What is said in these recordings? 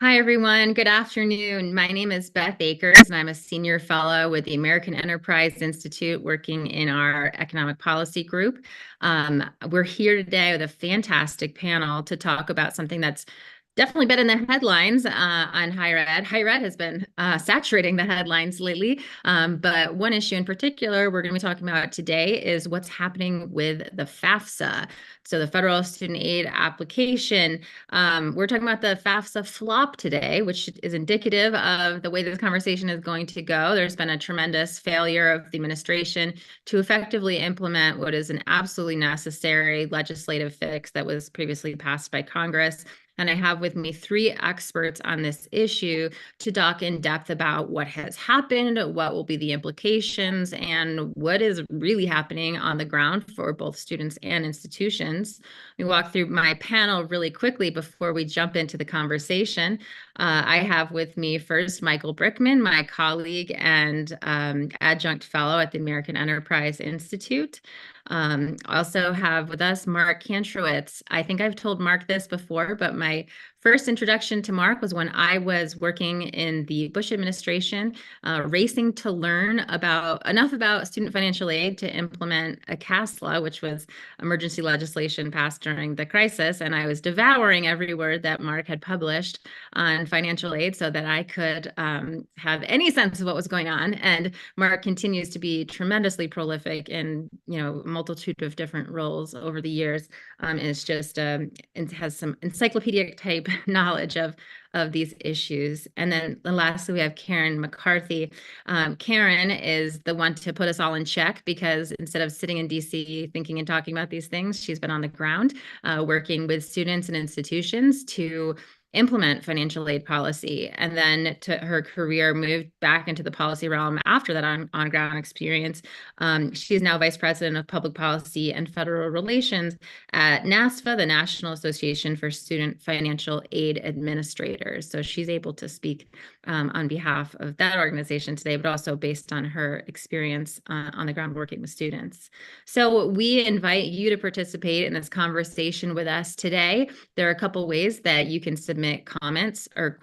Hi, everyone. Good afternoon. My name is Beth Akers, and I'm a senior fellow with the American Enterprise Institute working in our economic policy group. We're here today with a fantastic panel to talk about something that's definitely been in the headlines on higher ed. Higher ed has been saturating the headlines lately, but one issue in particular we're going to be talking about today is what's happening with the FAFSA. So the federal student aid application. We're talking about the FAFSA flop today, which is indicative of the way this conversation is going to go. There's been a tremendous failure of the administration to effectively implement what is an absolutely necessary legislative fix that was previously passed by Congress. And I have with me three experts on this issue to talk in depth about what has happened, what will be the implications, and what is really happening on the ground for both students and institutions. We walk through my panel really quickly before we jump into the conversation. I have with me first Michael Brickman, my colleague and adjunct fellow at the American Enterprise Institute. Also have with us Mark Kantrowitz. I think I've told Mark this before, but my first introduction to Mark was when I was working in the Bush administration, racing to learn enough about student financial aid to implement a CASLA, which was emergency legislation passed during the crisis. And I was devouring every word that Mark had published on financial aid so that I could have any sense of what was going on. And Mark continues to be tremendously prolific in, a multitude of different roles over the years. And it's just, it has some encyclopedic type knowledge of these issues. And then lastly, we have Karen McCarthy. Karen is the one to put us all in check because instead of sitting in DC thinking and talking about these things, she's been on the ground working with students and institutions to implement financial aid policy. And then to her career moved back into the policy realm after that on-ground experience. She is now Vice President of Public Policy and Federal Relations at NASFA, the National Association for Student Financial Aid Administrators. So she's able to speak on behalf of that organization today, but also based on her experience on the ground working with students. So we invite you to participate in this conversation with us today. There are a couple ways that you can submit comments or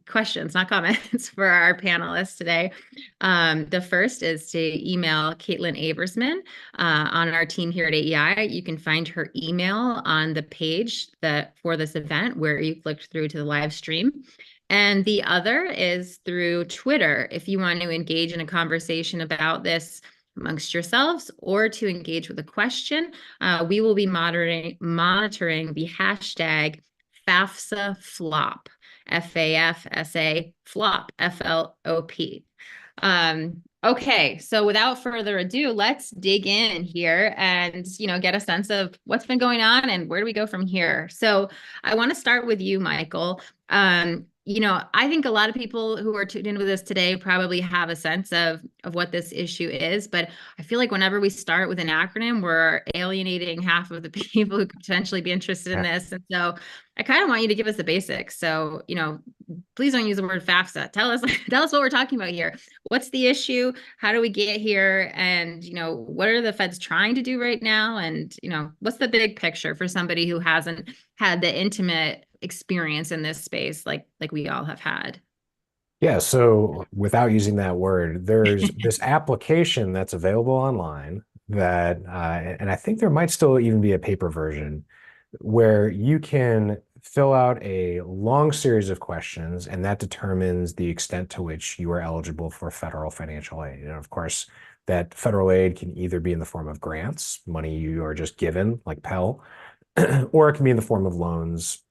questions, not comments, for our panelists today. The first is to email Caitlin Aversman on our team here at AEI. You can find her email on the page for this event where you clicked through to the live stream. And the other is through Twitter. If you want to engage in a conversation about this amongst yourselves or to engage with a question, we will be monitoring the hashtag FAFSA flop, FAFSA flop, FLOP. Okay, so without further ado, let's dig in here and, get a sense of what's been going on and where do we go from here. So I want to start with you, Michael. I think a lot of people who are tuned in with us today probably have a sense of what this issue is, but I feel like whenever we start with an acronym, we're alienating half of the people who could potentially be interested in this. And so I kind of want you to give us the basics. So, please don't use the word FAFSA. Tell us what we're talking about here. What's the issue? How do we get here? And, what are the feds trying to do right now? And, what's the big picture for somebody who hasn't had the intimate experience in this space like we all have had? Yeah, so without using that word, there's this application that's available online that, and I think there might still even be a paper version where you can fill out a long series of questions, and that determines the extent to which you are eligible for federal financial aid. And of course, that federal aid can either be in the form of grants, money you are just given, like Pell, or it can be in the form of loans,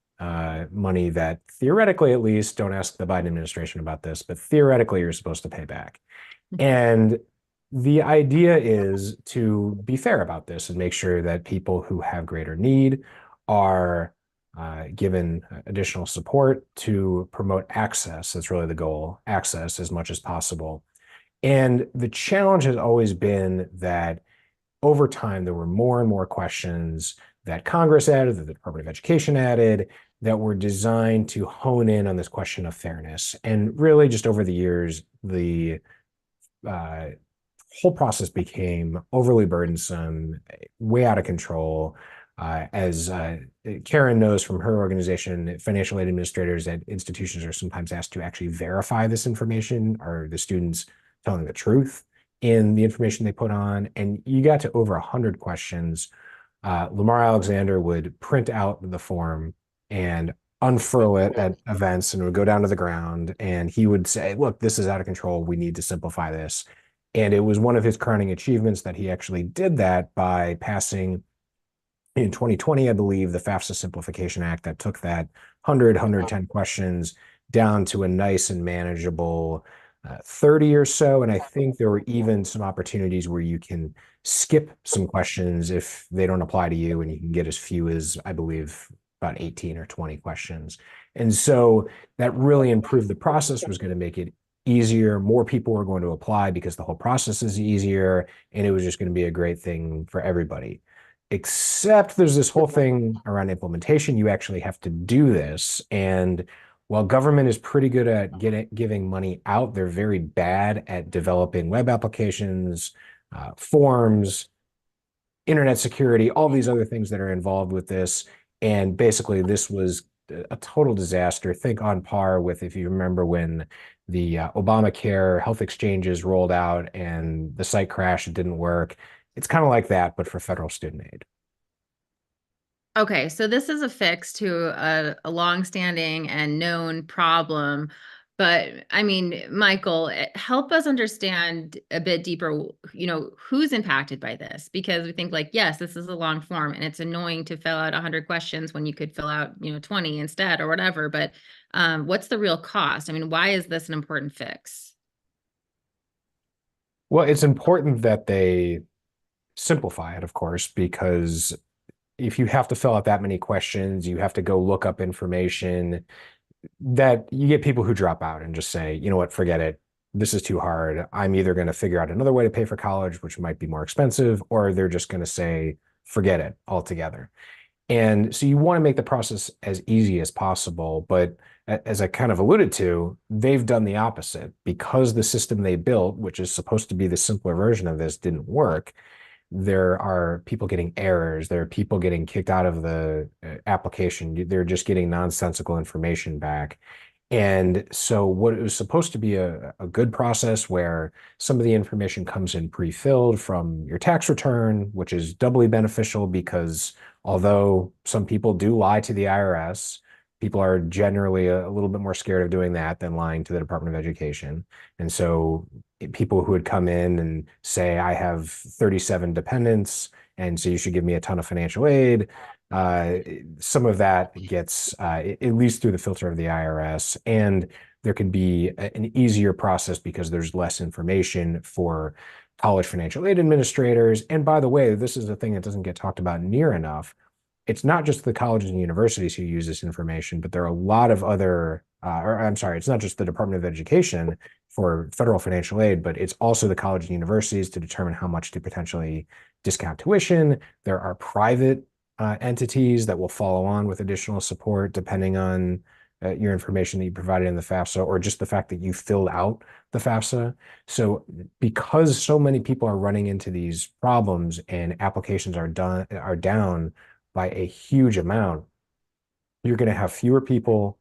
money that theoretically, at least, don't ask the Biden administration about this, but theoretically you're supposed to pay back. And the idea is to be fair about this and make sure that people who have greater need are given additional support to promote access. That's really the goal, access as much as possible. And the challenge has always been that over time, there were more and more questions that Congress added, that the Department of Education added, that were designed to hone in on this question of fairness. And really, just over the years, the whole process became overly burdensome, way out of control. As Karen knows from her organization, financial aid administrators at institutions are sometimes asked to actually verify this information. Are the students telling the truth in the information they put on? And you got to over 100 questions. Lamar Alexander would print out the form and unfurl it at events, and it would go down to the ground. And he would say, look, this is out of control. We need to simplify this. And it was one of his crowning achievements that he actually did that by passing in 2020, I believe, the FAFSA Simplification Act that took that 110 questions down to a nice and manageable 30 or so. And I think there were even some opportunities where you can skip some questions if they don't apply to you, and you can get as few as, I believe, about 18 or 20 questions. And so that really improved the process, was going to make it easier. More people were going to apply because the whole process is easier, and it was just going to be a great thing for everybody. Except there's this whole thing around implementation. You actually have to do this. And while government is pretty good at giving money out, they're very bad at developing web applications, forms, internet security, all these other things that are involved with this. And basically, this was a total disaster. Think on par with, if you remember, when the Obamacare health exchanges rolled out and the site crashed, it didn't work. It's kind of like that, but for federal student aid. Okay, so this is a fix to a longstanding and known problem. But I mean, Michael, help us understand a bit deeper, who's impacted by this? Because we think like, yes, this is a long form and it's annoying to fill out 100 questions when you could fill out, 20 instead or whatever. But what's the real cost? I mean, why is this an important fix? Well, it's important that they simplify it, of course, because if you have to fill out that many questions, you have to go look up information, that you get people who drop out and just say, you know what, forget it. This is too hard. I'm either going to figure out another way to pay for college, which might be more expensive, or they're just going to say, forget it altogether. And so you want to make the process as easy as possible. But as I kind of alluded to, they've done the opposite. Because the system they built, which is supposed to be the simpler version of this, didn't work, there are people getting errors. There are people getting kicked out of the application. They're just getting nonsensical information back. And so what it was supposed to be a good process where some of the information comes in pre-filled from your tax return, which is doubly beneficial because although some people do lie to the IRS, people are generally a little bit more scared of doing that than lying to the Department of Education. And so people who would come in and say, I have 37 dependents, and so you should give me a ton of financial aid. Some of that gets, at least through the filter of the IRS, and there can be an easier process because there's less information for college financial aid administrators. And by the way, this is a thing that doesn't get talked about near enough. It's not just the colleges and universities who use this information, but there are a lot of other, or I'm sorry, it's not just the Department of Education for federal financial aid, but it's also the colleges and universities to determine how much to potentially discount tuition. There are private entities that will follow on with additional support depending on your information that you provided in the FAFSA, or just the fact that you filled out the FAFSA. So because so many people are running into these problems and applications are down by a huge amount, you're going to have fewer people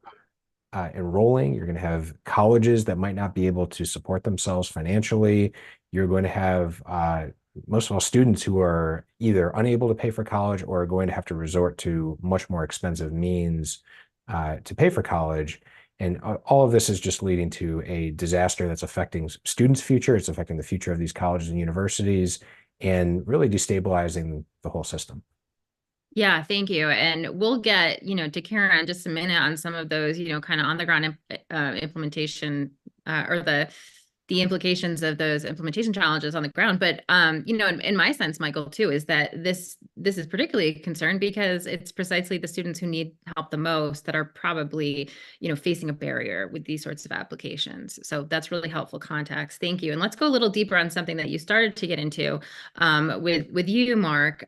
enrolling. You're going to have colleges that might not be able to support themselves financially. You're going to have most of all students who are either unable to pay for college or are going to have to resort to much more expensive means to pay for college. And all of this is just leading to a disaster that's affecting students' future. It's affecting the future of these colleges and universities and really destabilizing the whole system. Yeah, thank you. And we'll get, to Karen in just a minute on some of those, kind of on the ground implementation or the implications of those implementation challenges on the ground. But, in my sense, Michael, too, is that this is particularly a concern because it's precisely the students who need help the most that are probably, facing a barrier with these sorts of applications. So that's really helpful context. Thank you. And let's go a little deeper on something that you started to get into with you, Mark.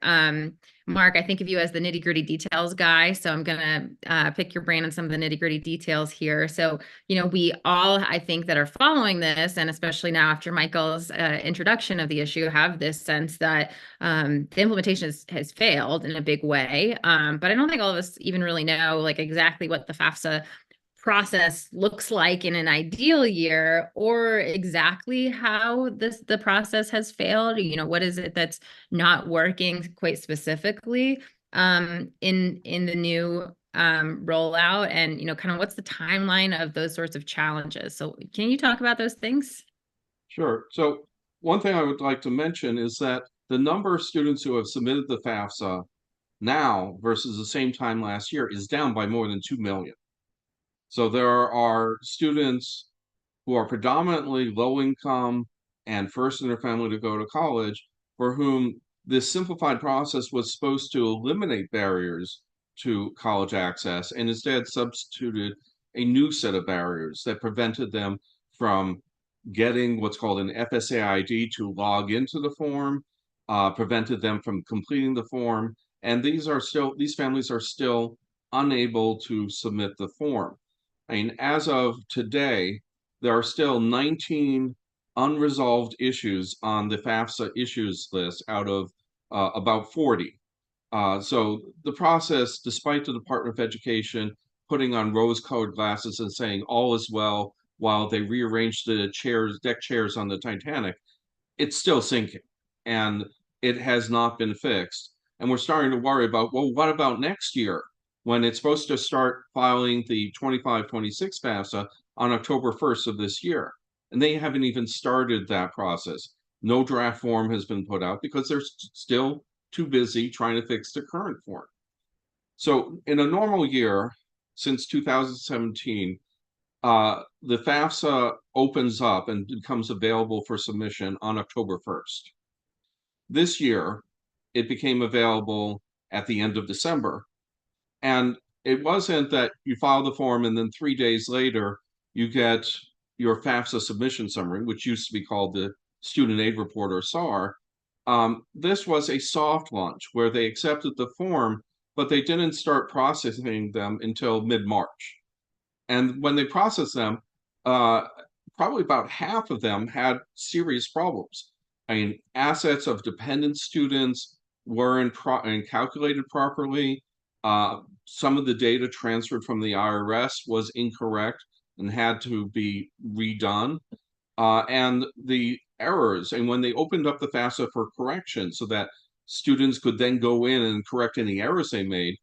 Mark, I think of you as the nitty-gritty details guy, so I'm gonna pick your brain on some of the nitty-gritty details here. So, we all, I think, that are following this, and especially now after Michael's introduction of the issue, have this sense that the implementation has failed in a big way. But I don't think all of us even really know like exactly what the FAFSA process looks like in an ideal year, or exactly how the process has failed. What is it that's not working quite specifically in the new rollout, and kind of what's the timeline of those sorts of challenges. So can you talk about those things? Sure. So one thing I would like to mention is that the number of students who have submitted the FAFSA now versus the same time last year is down by more than 2 million. So there are students who are predominantly low income and first in their family to go to college, for whom this simplified process was supposed to eliminate barriers to college access and instead substituted a new set of barriers that prevented them from getting what's called an FSA ID to log into the form, prevented them from completing the form, and these families are still unable to submit the form. I mean, as of today, there are still 19 unresolved issues on the FAFSA issues list out of about 40. So the process, despite the Department of Education putting on rose-colored glasses and saying all is well while they rearrange the deck chairs on the Titanic, it's still sinking, and it has not been fixed. And we're starting to worry about, well, what about next year when it's supposed to start filing the 25-26 FAFSA on October 1st of this year? And they haven't even started that process. No draft form has been put out because they're still too busy trying to fix the current form. So in a normal year, since 2017, the FAFSA opens up and becomes available for submission on October 1st. This year, it became available at the end of December. And it wasn't that you file the form and then 3 days later, you get your FAFSA submission summary, which used to be called the Student Aid Report or SAR. This was a soft launch where they accepted the form, but they didn't start processing them until mid-March. And when they processed them, probably about half of them had serious problems. I mean, assets of dependent students weren't calculated properly. Some of the data transferred from the IRS was incorrect and had to be redone. And the errors, and when they opened up the FAFSA for correction so that students could then go in and correct any errors they made,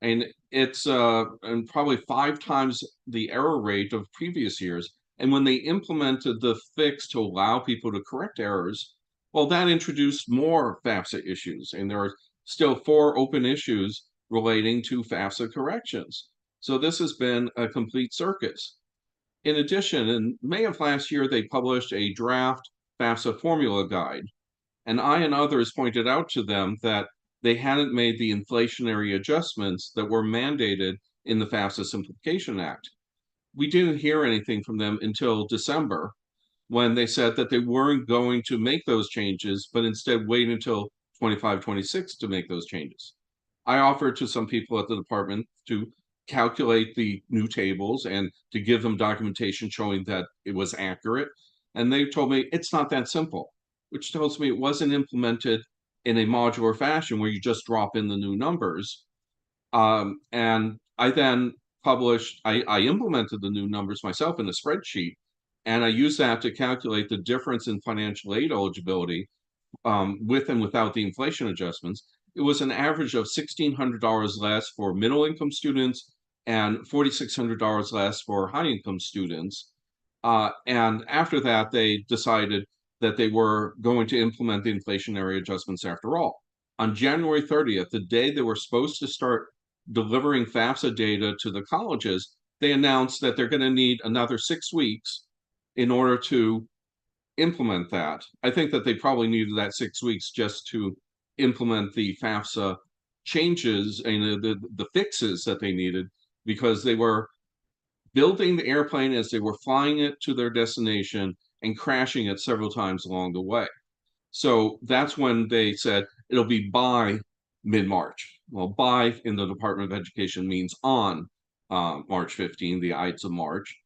and it's and probably 5 times the error rate of previous years. And when they implemented the fix to allow people to correct errors, well, that introduced more FAFSA issues, and there are still 4 open issues relating to FAFSA corrections. So this has been a complete circus. In addition, in May of last year, they published a draft FAFSA formula guide, and I and others pointed out to them that they hadn't made the inflationary adjustments that were mandated in the FAFSA Simplification Act. We didn't hear anything from them until December, when they said that they weren't going to make those changes, but instead wait until 25-26 to make those changes. I offered to some people at the department to calculate the new tables and to give them documentation showing that it was accurate. And they told me it's not that simple, which tells me it wasn't implemented in a modular fashion where you just drop in the new numbers. And I then I implemented the new numbers myself in a spreadsheet, and I used that to calculate the difference in financial aid eligibility with and without the inflation adjustments. It was an average of $1,600 less for middle income students and $4,600 less for high income students. And after that, they decided that they were going to implement the inflationary adjustments after all. On January 30th, the day they were supposed to start delivering FAFSA data to the colleges, they announced that they're going to need another 6 weeks in order to implement that. I think that they probably needed that 6 weeks just to implement the FAFSA changes and the fixes that they needed, because they were building the airplane as they were flying it to their destination and crashing it several times along the way. So that's when they said it'll be by mid-March. Well, by in the Department of Education means on March 15, the Ides of March.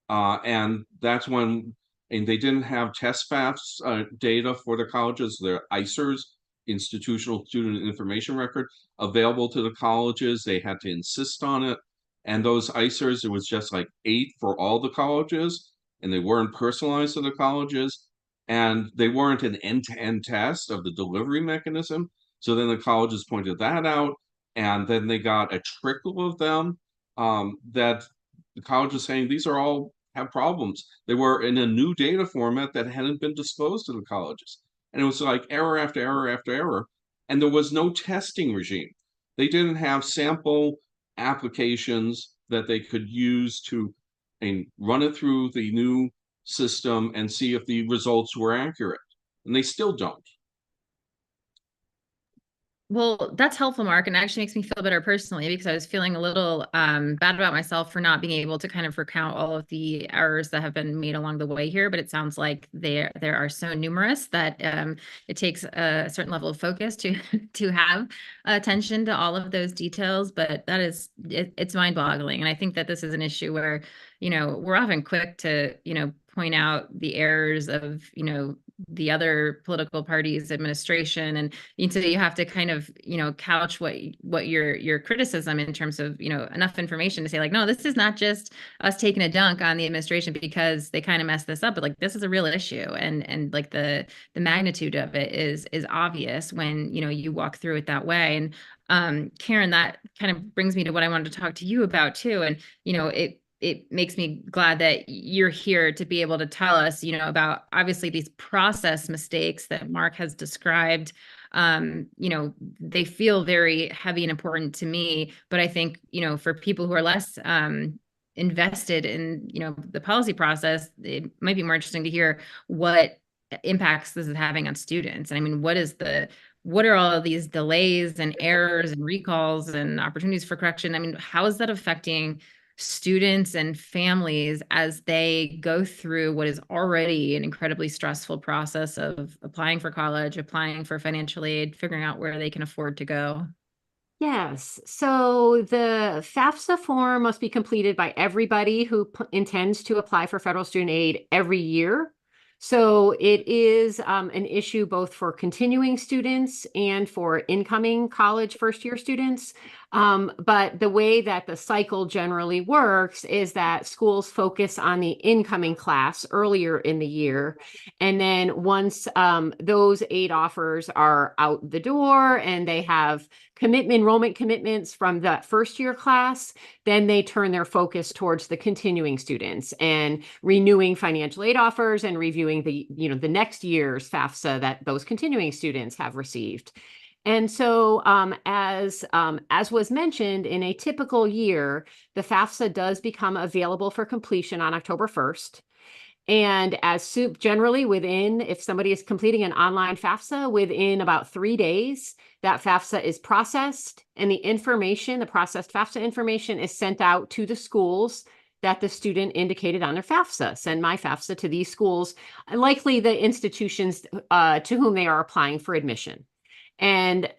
And that's when, and they didn't have test FAFSA data for the colleges, their ISERs, Institutional Student Information Record, available to the colleges. They had to insist on it. And those ISERs, it was just like 8 for all the colleges, and they weren't personalized to the colleges, and they weren't an end-to-end test of the delivery mechanism. So then the colleges pointed that out, and then they got a trickle of them that the college is saying these are all have problems. They were in a new data format that hadn't been disclosed to the colleges. And it was like error after error after error. And there was no testing regime. They didn't have sample applications that they could use to and run it through the new system and see if the results were accurate. And they still don't. Well, that's helpful, Mark, and actually makes me feel better personally because I was feeling a little bad about myself for not being able to kind of recount all of the errors that have been made along the way here. But it sounds like there are so numerous that it takes a certain level of focus to to have attention to all of those details. But that is it's mind-boggling, and I think that this is an issue where we're often quick to point out the errors of the other political parties' administration, and so you have to kind of couch what your criticism in terms of enough information to say like, no, this is not just us taking a dunk on the administration because they kind of messed this up, but like this is a real issue, and like the magnitude of it is obvious when you walk through it that way. And Karen, that kind of brings me to what I wanted to talk to you about too. And it makes me glad that you're here to be able to tell us, about obviously these process mistakes that Mark has described. They feel very heavy and important to me, but I think, for people who are less invested in, the policy process, it might be more interesting to hear what impacts this is having on students. And I mean, what are all of these delays and errors and recalls and opportunities for correction? I mean, how is that affecting students and families as they go through what is already an incredibly stressful process of applying for college, applying for financial aid, figuring out where they can afford to go? Yes. So the FAFSA form must be completed by everybody who intends to apply for federal student aid every year. So it is an issue both for continuing students and for incoming college first-year students. But the way that the cycle generally works is that schools focus on the incoming class earlier in the year. And then once those aid offers are out the door and they have enrollment commitments from that first year class, then they turn their focus towards the continuing students and renewing financial aid offers and reviewing the next year's FAFSA that those continuing students have received. And so as was mentioned, in a typical year, the FAFSA does become available for completion on October 1st. And generally if somebody is completing an online FAFSA within about 3 days, that FAFSA is processed and the processed FAFSA information is sent out to the schools that the student indicated on their FAFSA. Send my FAFSA to these schools, likely the institutions to whom they are applying for admission. And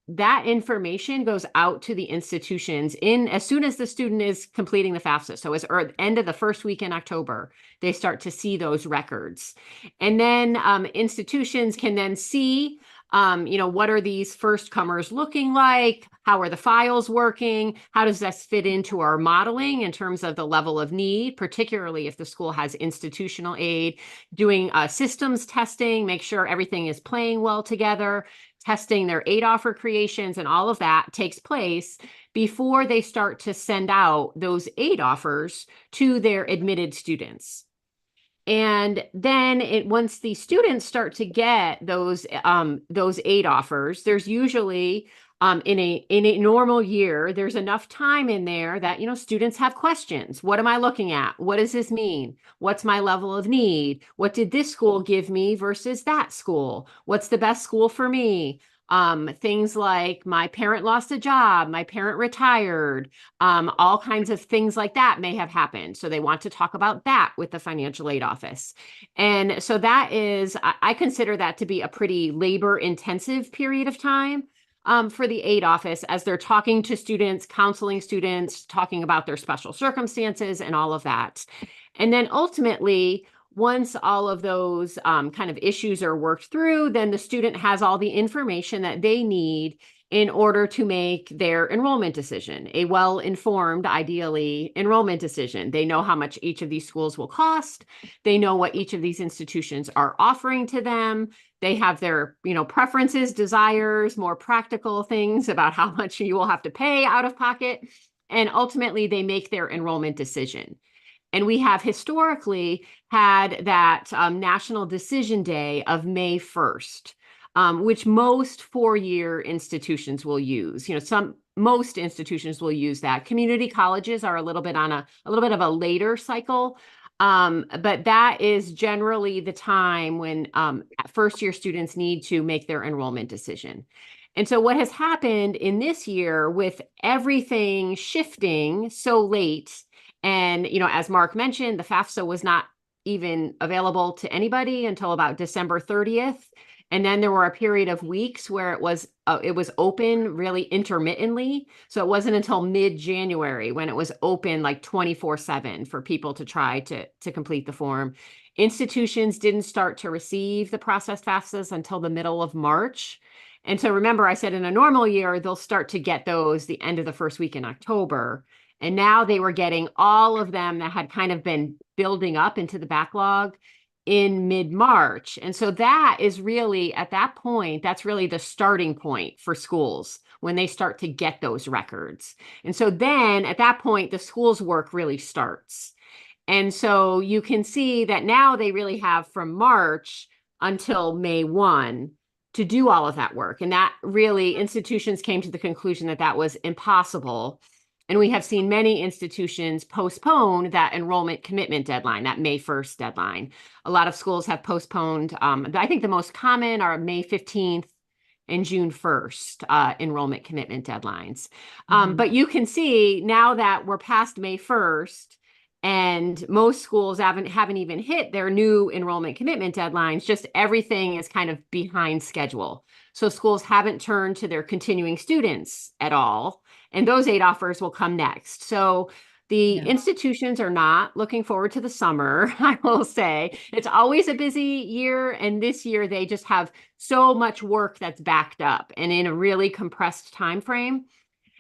that information goes out to the institutions as soon as the student is completing the FAFSA. So as end of the first week in October, they start to see those records. And then institutions can then see, what are these first comers looking like? How are the files working? How does this fit into our modeling in terms of the level of need, particularly if the school has institutional aid, doing systems testing, make sure everything is playing well together, testing their aid offer creations, and all of that takes place before they start to send out those aid offers to their admitted students. And then once the students start to get those aid offers, there's usually in a normal year, there's enough time in there that students have questions. What am I looking at? What does this mean? What's my level of need? What did this school give me versus that school? What's the best school for me? Things like my parent lost a job, my parent retired, all kinds of things like that may have happened. So they want to talk about that with the financial aid office. And so I consider that to be a pretty labor intensive period of time. for the aid office as they're talking to students, counseling students, talking about their special circumstances and all of that. And then ultimately, once all of those kind of issues are worked through, then the student has all the information that they need in order to make their enrollment decision, a well-informed, ideally, enrollment decision. They know how much each of these schools will cost. They know what each of these institutions are offering to them. They have their, preferences, desires, more practical things about how much you will have to pay out of pocket. And ultimately, they make their enrollment decision. And we have historically had that National Decision Day of May 1st. Which most four-year institutions will use. Most institutions will use that. Community colleges are a little bit of a later cycle, but that is generally the time when first-year students need to make their enrollment decision. And so what has happened in this year with everything shifting so late, and as Mark mentioned, the FAFSA was not even available to anybody until about December 30th. And then there were a period of weeks where it was open really intermittently. So it wasn't until mid-January when it was open like 24/7 for people to try to complete the form. Institutions didn't start to receive the processed FAFSAs until the middle of March. And so remember, I said in a normal year, they'll start to get those the end of the first week in October. And now they were getting all of them that had kind of been building up into the backlog in mid-March. And so that is really, at that point, that's really the starting point for schools when they start to get those records. And so then at that point, the school's work really starts. And so you can see that now they really have from March until May 1 to do all of that work. And that really, institutions came to the conclusion that that was impossible. And we have seen many institutions postpone that enrollment commitment deadline, that May 1st deadline. A lot of schools have postponed. I think the most common are May 15th and June 1st enrollment commitment deadlines. But you can see now that we're past May 1st and most schools haven't even hit their new enrollment commitment deadlines, just everything is kind of behind schedule. So schools haven't turned to their continuing students at all. And those aid offers will come next. So the institutions are not looking forward to the summer, I will say. It's always a busy year. And this year, they just have so much work that's backed up and in a really compressed time frame.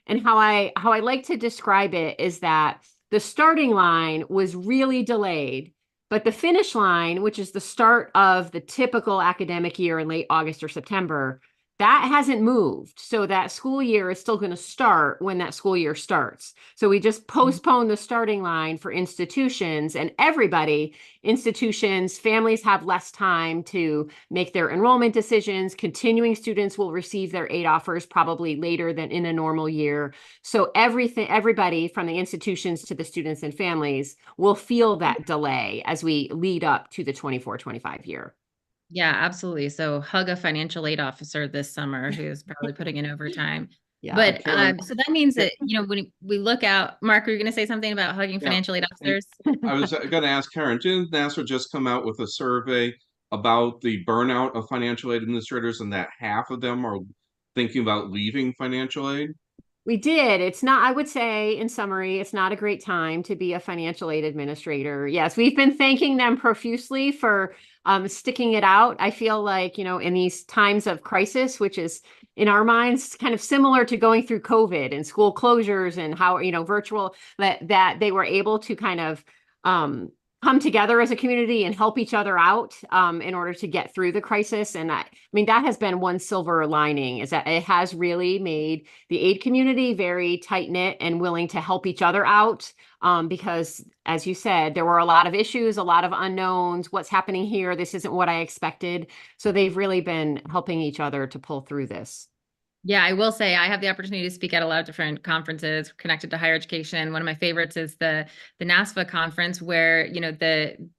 And how I like to describe it is that the starting line was really delayed, but the finish line, which is the start of the typical academic year in late August or September, that hasn't moved. So that school year is still going to start when that school year starts. So we just postpone the starting line for institutions and everybody. Institutions, families have less time to make their enrollment decisions. Continuing students will receive their aid offers probably later than in a normal year. So everybody from the institutions to the students and families will feel that delay as we lead up to the 24-25 year. Yeah, absolutely. So hug a financial aid officer this summer who's probably putting in overtime. Yeah, But so that means that, when we look out, Mark, are you going to say something about hugging financial aid officers? I was going to ask Karen, didn't NASA just come out with a survey about the burnout of financial aid administrators and that half of them are thinking about leaving financial aid? We did. It's not, I would say in summary, it's not a great time to be a financial aid administrator. Yes, we've been thanking them profusely for sticking it out. I feel like, in these times of crisis, which is in our minds kind of similar to going through COVID and school closures and how, virtual, that they were able to kind of come together as a community and help each other out in order to get through the crisis. And I mean, that has been one silver lining, is that it has really made the aid community very tight-knit and willing to help each other out because, as you said, there were a lot of issues, a lot of unknowns. What's happening here? This isn't what I expected. So they've really been helping each other to pull through this. Yeah, I will say I have the opportunity to speak at a lot of different conferences connected to higher education. One of my favorites is the NASFA conference, where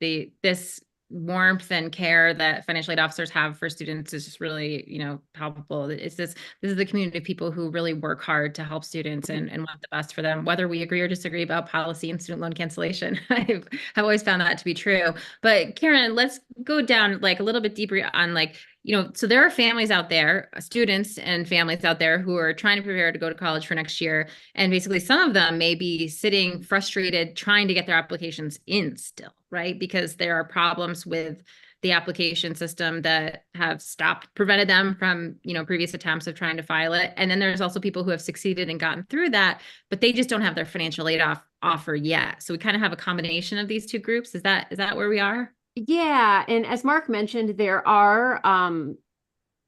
this warmth and care that financial aid officers have for students is just really, palpable. This is the community of people who really work hard to help students and want the best for them, whether we agree or disagree about policy and student loan cancellation. I've always found that to be true. But Karen, let's go down like a little bit deeper on so there are families out there, students and families out there who are trying to prepare to go to college for next year. And basically some of them may be sitting frustrated, trying to get their applications in still, right? Because there are problems with the application system that have prevented them from, previous attempts of trying to file it. And then there's also people who have succeeded and gotten through that, but they just don't have their financial aid offer yet. So we kind of have a combination of these two groups. Is that where we are? Yeah, and as Mark mentioned, there are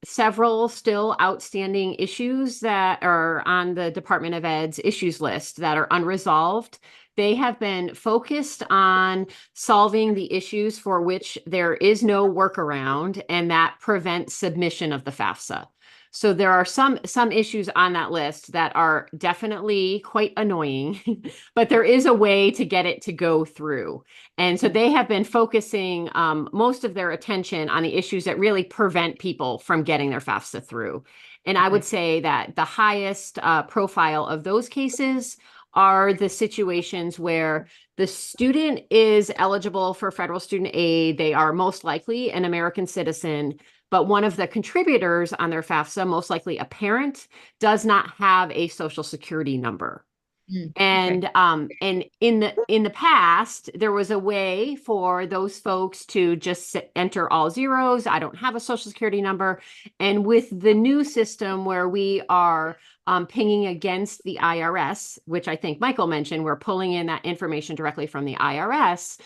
several still outstanding issues that are on the Department of Ed's issues list that are unresolved. They have been focused on solving the issues for which there is no workaround, and that prevents submission of the FAFSA. So there are some issues on that list that are definitely quite annoying, but there is a way to get it to go through. And so they have been focusing most of their attention on the issues that really prevent people from getting their FAFSA through. And I would say that the highest profile of those cases are the situations where the student is eligible for federal student aid. They are most likely an American citizen, but one of the contributors on their FAFSA, most likely a parent, does not have a social security number. And in the past, there was a way for those folks to just enter all zeros. I don't have a social security number. And with the new system where we are pinging against the IRS, which I think Michael mentioned, we're pulling in that information directly from the IRS,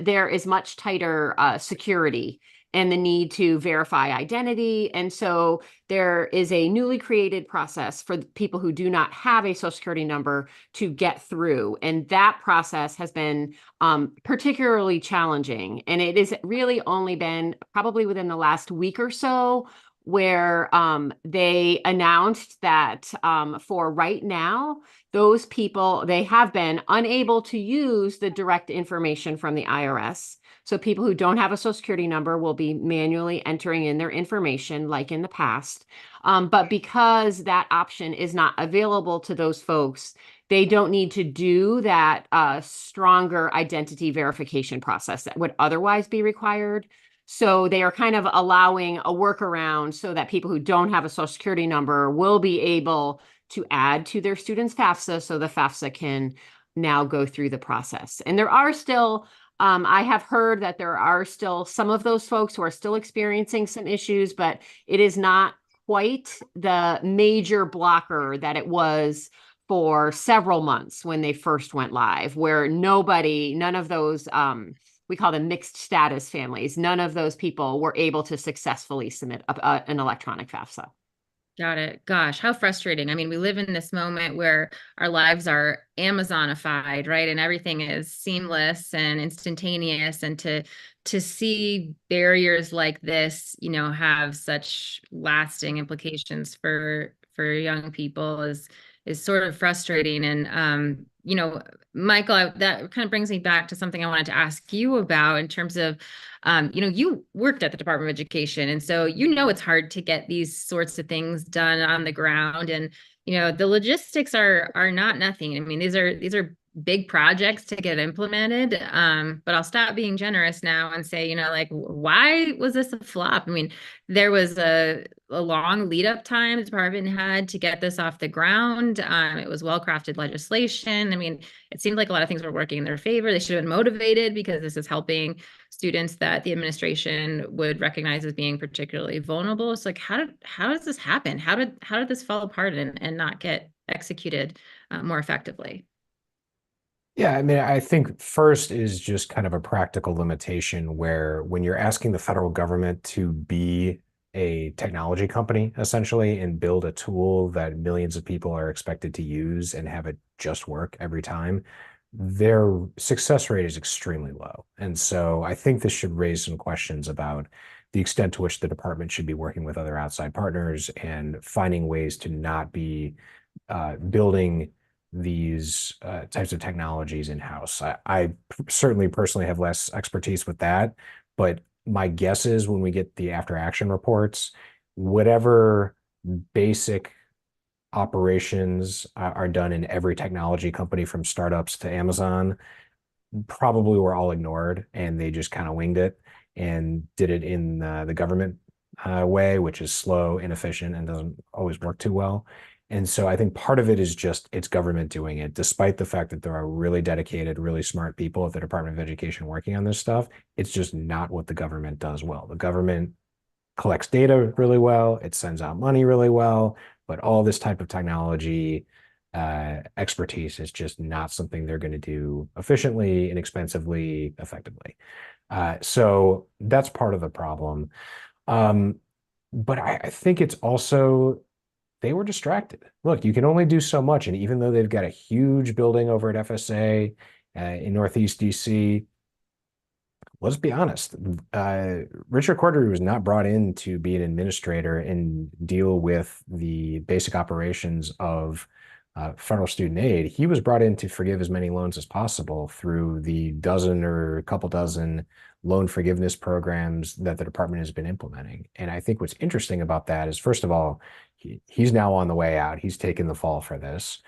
there is much tighter security and the need to verify identity. And so there is a newly created process for people who do not have a social security number to get through. And that process has been particularly challenging. And it has really only been probably within the last week or so where they announced that for right now, those people, they have been unable to use the direct information from the IRS. So people who don't have a social security number will be manually entering in their information like in the past. But because that option is not available to those folks, they don't need to do that stronger identity verification process that would otherwise be required. So they are kind of allowing a workaround so that people who don't have a social security number will be able to add to their students' FAFSA so the FAFSA can now go through the process. And there are still I have heard that there are still some of those folks who are still experiencing some issues, but it is not quite the major blocker that it was for several months when they first went live, where none of those, we call them mixed status families, none of those people were able to successfully submit an electronic FAFSA. Got it. Gosh, how frustrating. I mean, we live in this moment where our lives are Amazonified, right? And everything is seamless and instantaneous. And to see barriers like this, have such lasting implications for young people is sort of frustrating. And Michael, that kind of brings me back to something I wanted to ask you about in terms of you worked at the Department of Education, and so it's hard to get these sorts of things done on the ground, and the logistics are not nothing. I mean, these are big projects to get implemented. But I'll stop being generous now and say, why was this a flop? I mean, there was a long lead up time the department had to get this off the ground. It was well-crafted legislation. I mean, it seemed like a lot of things were working in their favor. They should have been motivated because this is helping students that the administration would recognize as being particularly vulnerable. It's like, how does this happen? How did this fall apart and not get executed more effectively? Yeah, I mean, I think first is just kind of a practical limitation where when you're asking the federal government to be a technology company, essentially, and build a tool that millions of people are expected to use and have it just work every time, their success rate is extremely low. And so I think this should raise some questions about the extent to which the department should be working with other outside partners and finding ways to not be building these types of technologies in-house. I certainly personally have less expertise with that, but my guess is when we get the after action reports, whatever basic operations are done in every technology company from startups to Amazon probably were all ignored, and they just kind of winged it and did it in the government way, which is slow, inefficient, and doesn't always work too well. And so I think part of it is just it's government doing it, despite the fact that there are really dedicated, really smart people at the Department of Education working on this stuff. It's just not what the government does well. The government collects data really well, it sends out money really well, but all this type of technology expertise is just not something they're going to do efficiently, inexpensively, effectively. So that's part of the problem. But I think it's also they were distracted. Look, you can only do so much. And even though they've got a huge building over at FSA in Northeast DC, let's be honest, Richard Cordery was not brought in to be an administrator and deal with the basic operations of federal student aid. He was brought in to forgive as many loans as possible through the dozen or a couple dozen loan forgiveness programs that the department has been implementing. And I think what's interesting about that is, first of all, he's now on the way out. He's taken the fall for this.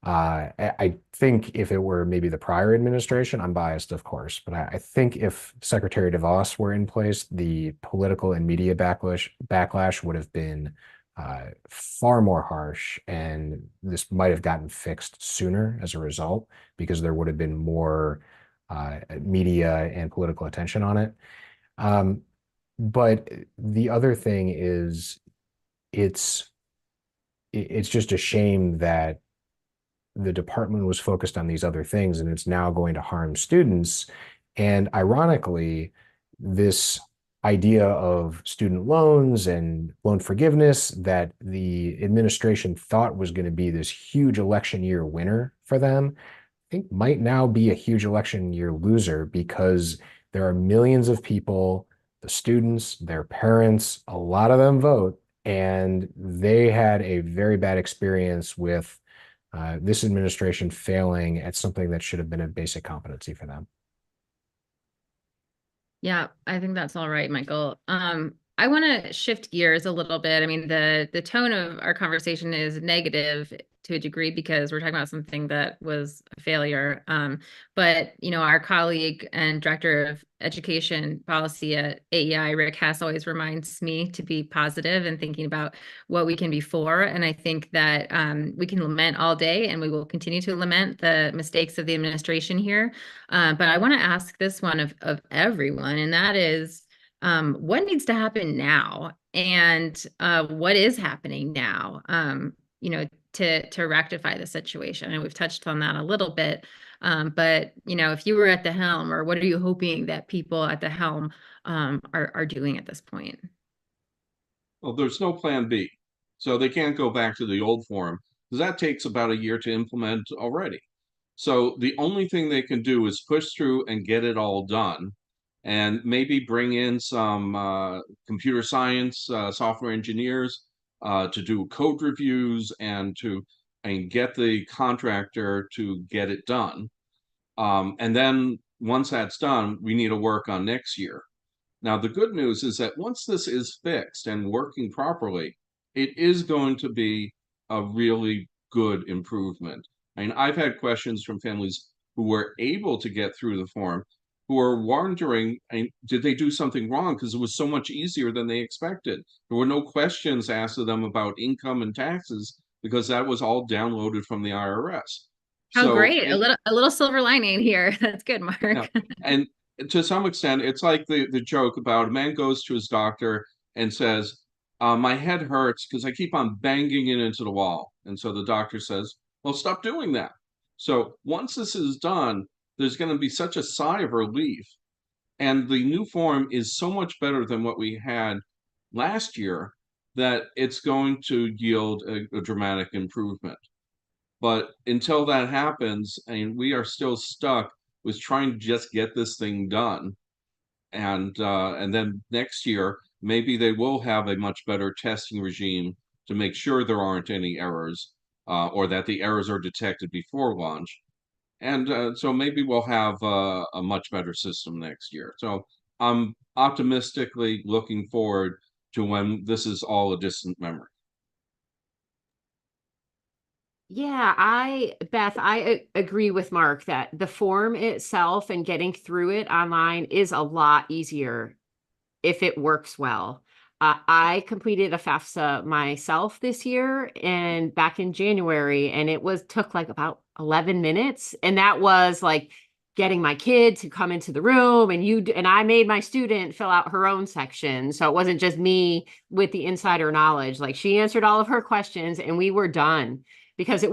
I think if it were maybe the prior administration, I'm biased, of course, but I think if Secretary DeVos were in place, the political and media backlash would have been far more harsh, and this might have gotten fixed sooner as a result, because there would have been more media and political attention on it. But the other thing is, it's just a shame that the department was focused on these other things and it's now going to harm students. And ironically, this idea of student loans and loan forgiveness that the administration thought was going to be this huge election year winner for them, I think might now be a huge election year loser, because there are millions of people, the students, their parents, a lot of them vote, and they had a very bad experience with this administration failing at something that should have been a basic competency for them. Yeah, I think that's all right, Michael. I want to shift gears a little bit. I mean, the tone of our conversation is negative to a degree because we're talking about something that was a failure. But our colleague and director of education policy at AEI, Rick Hess, always reminds me to be positive and thinking about what we can be for. And I think that we can lament all day, and we will continue to lament the mistakes of the administration here. But I want to ask this one of everyone, and that is, what needs to happen now, and what is happening now, to rectify the situation? And we've touched on that a little bit. But if you were at the helm, or what are you hoping that people at the helm are doing at this point? Well, there's no plan B. So they can't go back to the old form, because that takes about a year to implement already. So the only thing they can do is push through and get it all done, and maybe bring in some computer science, software engineers to do code reviews and get the contractor to get it done. And then once that's done, we need to work on next year. Now, the good news is that once this is fixed and working properly, it is going to be a really good improvement. I mean, I've had questions from families who were able to get through the form, who are wondering, did they do something wrong? Because it was so much easier than they expected. There were no questions asked of them about income and taxes, because that was all downloaded from the IRS. How So, great. A little silver lining here. That's good, Mark. yeah, and to some extent, it's like the joke about a man goes to his doctor and says, my head hurts because I keep on banging it into the wall. And so the doctor says, well, stop doing that. So once this is done, there's going to be such a sigh of relief. And the new form is so much better than what we had last year that it's going to yield a dramatic improvement. But until that happens, I mean, we are still stuck with trying to just get this thing done. And then next year, maybe they will have a much better testing regime to make sure there aren't any errors, or that the errors are detected before launch. And so maybe we'll have a much better system next year. So I'm optimistically looking forward to when this is all a distant memory. Yeah, Beth, I agree with Mark that the form itself and getting through it online is a lot easier if it works well. I completed a FAFSA myself this year and back in January, and took like about 11 minutes. And that was like getting my kid to come into the room, and I made my student fill out her own section. So it wasn't just me with the insider knowledge. Like, she answered all of her questions and we were done, because it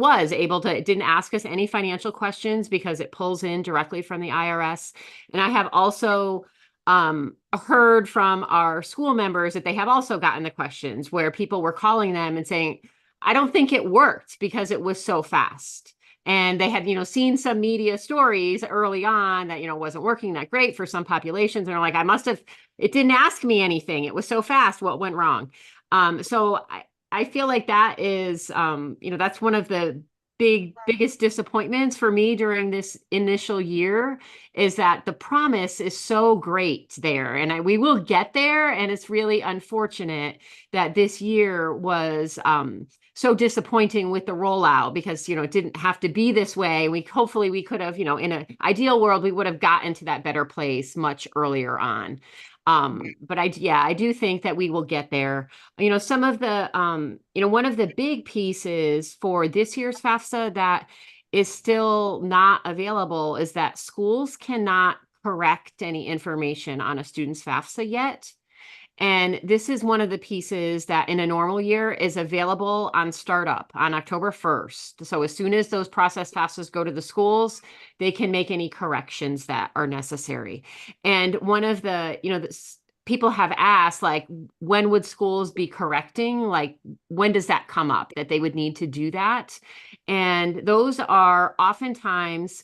didn't ask us any financial questions because it pulls in directly from the IRS. And I have also heard from our school members that they have also gotten the questions where people were calling them and saying, I don't think it worked because it was so fast. And they had, seen some media stories early on that, wasn't working that great for some populations. And they're like, it didn't ask me anything. It was so fast. What went wrong? So I feel like that is, that's one of the biggest disappointments for me during this initial year, is that the promise is so great there, and we will get there. And it's really unfortunate that this year was so disappointing with the rollout, because it didn't have to be this way. Hopefully we could have, in an ideal world, we would have gotten to that better place much earlier on. But I do think that we will get there. Some of the, one of the big pieces for this year's FAFSA that is still not available is that schools cannot correct any information on a student's FAFSA yet. And this is one of the pieces that in a normal year is available on startup on October 1st. So as soon as those processed FAFSAs go to the schools, they can make any corrections that are necessary. And one of the, people have asked, like, when would schools be correcting? Like, when does that come up that they would need to do that? And those are oftentimes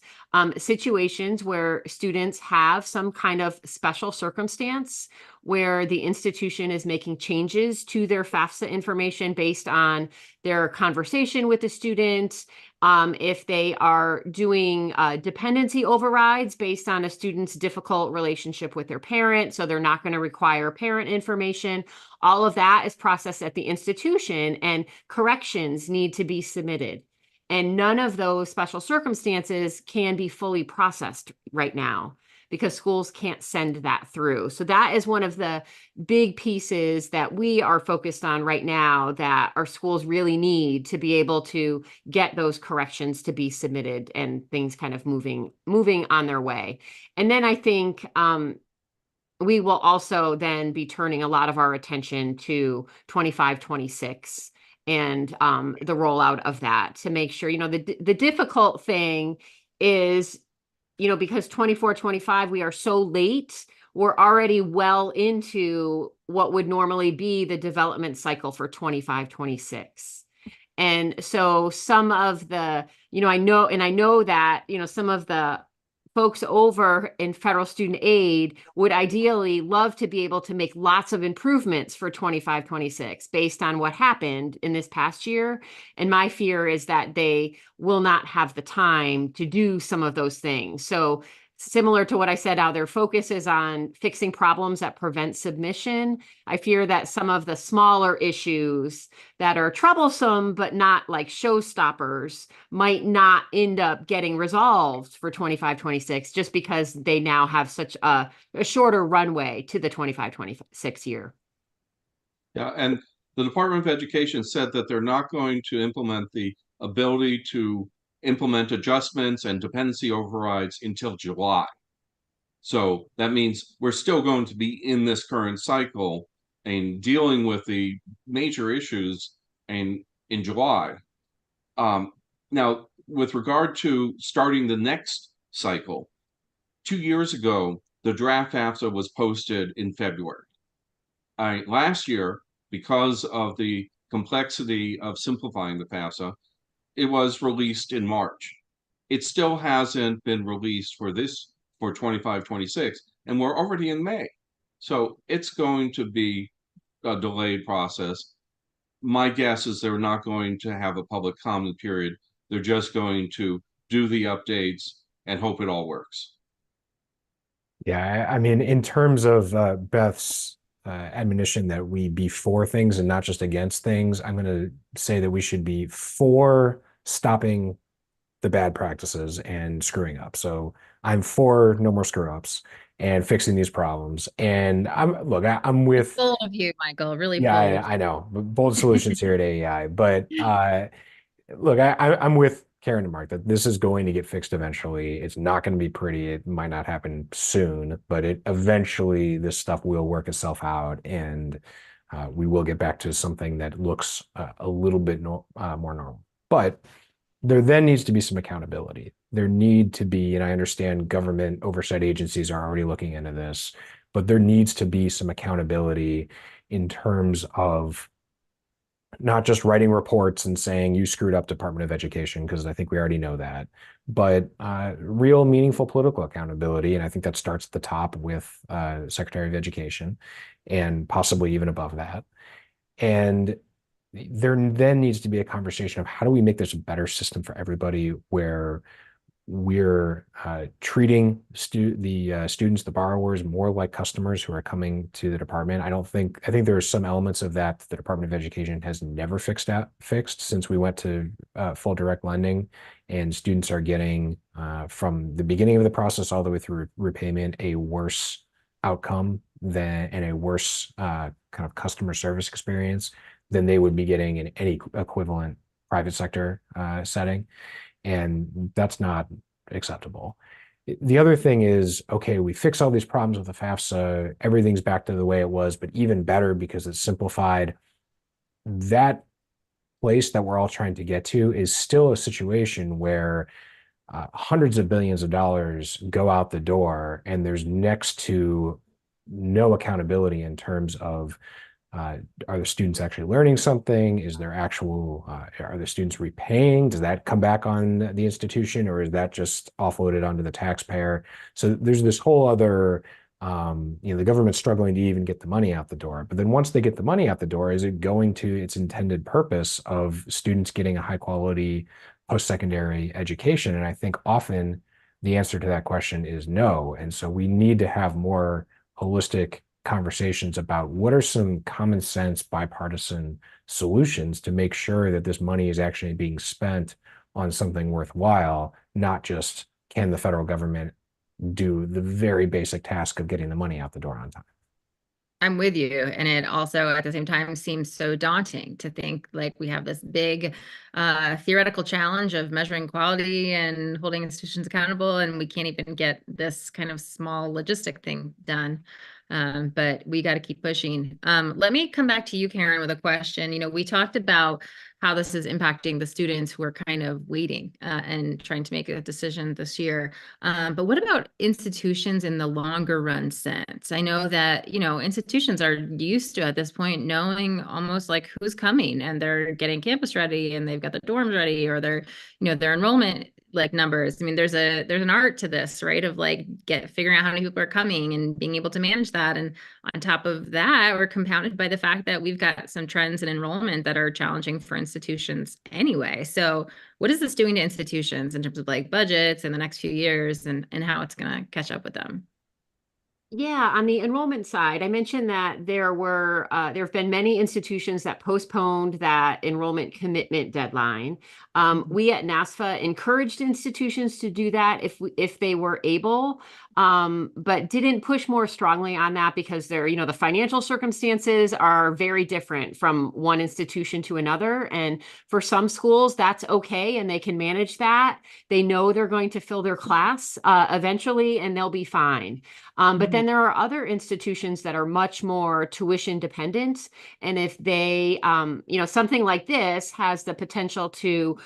situations where students have some kind of special circumstance where the institution is making changes to their FAFSA information based on their conversation with the student. If they are doing dependency overrides based on a student's difficult relationship with their parent, so they're not going to require parent information, all of that is processed at the institution and corrections need to be submitted. And none of those special circumstances can be fully processed right now because schools can't send that through. So that is one of the big pieces that we are focused on right now, that our schools really need to be able to get those corrections to be submitted and things kind of moving on their way. And then I think we will also then be turning a lot of our attention to 25-26 and the rollout of that, to make sure, the difficult thing is, because 24-25, we are so late, we're already well into what would normally be the development cycle for 25-26. And so some of the, I know that, some of the folks over in federal student aid would ideally love to be able to make lots of improvements for 25-26 based on what happened in this past year. And my fear is that they will not have the time to do some of those things. So similar to what I said, how their focus is on fixing problems that prevent submission, I fear that some of the smaller issues that are troublesome but not like showstoppers might not end up getting resolved for 25-26, just because they now have such a shorter runway to the 25-26 year. Yeah, and the Department of Education said that they're not going to implement the ability to implement adjustments and dependency overrides until July. So that means we're still going to be in this current cycle and dealing with the major issues in July. Now, with regard to starting the next cycle, 2 years ago, the draft FAFSA was posted in February. Last year, because of the complexity of simplifying the FAFSA, it was released in March. It still hasn't been released for 25-26, and we're already in May. So it's going to be a delayed process. My guess is they're not going to have a public comment period. They're just going to do the updates and hope it all works. Yeah, I mean, in terms of Beth's admonition that we be for things and not just against things, I'm going to say that we should be for stopping the bad practices and screwing up. So I'm for no more screw ups and fixing these problems. And I'm with, Bold of you, Michael, really yeah, bold. I know, bold solutions here at AEI, but look, I'm with Karen and Mark that this is going to get fixed eventually. It's not going to be pretty. It might not happen soon, but it eventually this stuff will work itself out, and we will get back to something that looks a little bit more normal. But there then needs to be some accountability. There need to be, and I understand government oversight agencies are already looking into this, but there needs to be some accountability in terms of not just writing reports and saying you screwed up Department of Education, because I think we already know that, but real meaningful political accountability. And I think that starts at the top with Secretary of Education and possibly even above that. And there then needs to be a conversation of how do we make this a better system for everybody where we're treating students, the borrowers, more like customers who are coming to the department. I think there are some elements of that the Department of Education has never fixed since we went to full direct lending, and students are getting from the beginning of the process all the way through repayment a worse outcome and a worse kind of customer service experience than they would be getting in any equivalent private sector setting. And that's not acceptable. The other thing is, okay, we fix all these problems with the FAFSA, everything's back to the way it was, but even better because it's simplified. That place that we're all trying to get to is still a situation where hundreds of billions of dollars go out the door, and there's next to no accountability in terms of are the students actually learning something? Is there are the students repaying? Does that come back on the institution, or is that just offloaded onto the taxpayer? So there's this whole other, the government's struggling to even get the money out the door. But then once they get the money out the door, is it going to its intended purpose of students getting a high quality post-secondary education? And I think often the answer to that question is no. And so we need to have more holistic conversations about what are some common sense bipartisan solutions to make sure that this money is actually being spent on something worthwhile, not just can the federal government do the very basic task of getting the money out the door on time. I'm with you. And it also at the same time seems so daunting to think like we have this big theoretical challenge of measuring quality and holding institutions accountable, and we can't even get this kind of small logistic thing done. But we got to keep pushing. Let me come back to you, Karen, with a question. We talked about how this is impacting the students who are kind of waiting and trying to make a decision this year. But what about institutions in the longer run sense? I know that, institutions are used to at this point knowing almost like who's coming, and they're getting campus ready and they've got the dorms ready, or their enrollment like numbers. I mean, there's an art to this, right? Of like figuring out how many people are coming and being able to manage that. And on top of that, we're compounded by the fact that we've got some trends in enrollment that are challenging for institutions anyway. So what is this doing to institutions in terms of like budgets in the next few years and how it's going to catch up with them? Yeah, on the enrollment side, I mentioned that there have been many institutions that postponed that enrollment commitment deadline. We at NASFA encouraged institutions to do that if they were able, but didn't push more strongly on that because the financial circumstances are very different from one institution to another. And for some schools, that's okay, and they can manage that. They know they're going to fill their class eventually, and they'll be fine. But then there are other institutions that are much more tuition dependent. And if they, something like this has the potential to